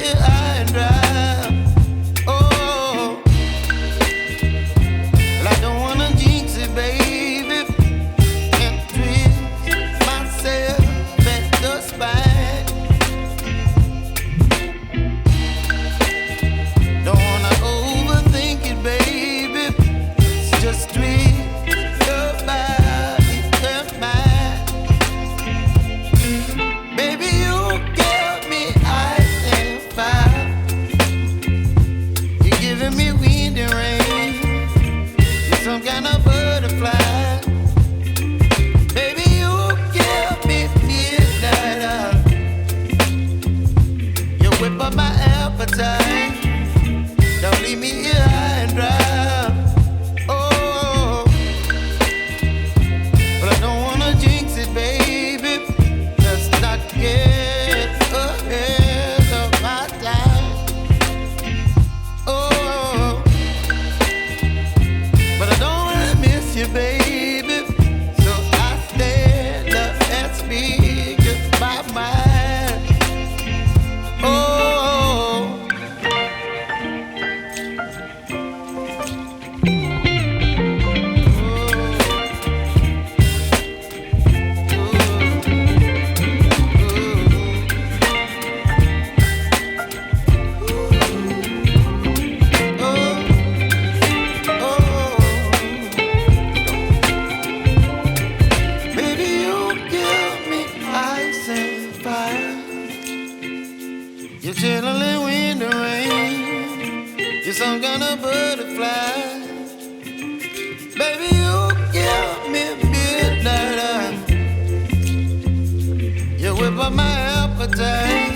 here high and dry. Oh, well, I don't wanna jinx it, baby, and twist myself at the spine. Don't wanna overthink it, baby. It's just twist your body and mine. Baby, you give me ice and fire. You're giving me wind and rain. You're some kind of butterfly. Baby, you give me midnight. You whip up my appetite. Don't leave me here high and dry. Oh, but I don't wanna jinx it, baby. Let's not get ahead of my time. Oh, but I don't wanna miss you, baby. So I stand up and speak my mind. Oh. Baby, you give me ice and fire. You're chilling wind and rain. You're some kind of butterfly. Baby, you give me midnight. You whip up my appetite.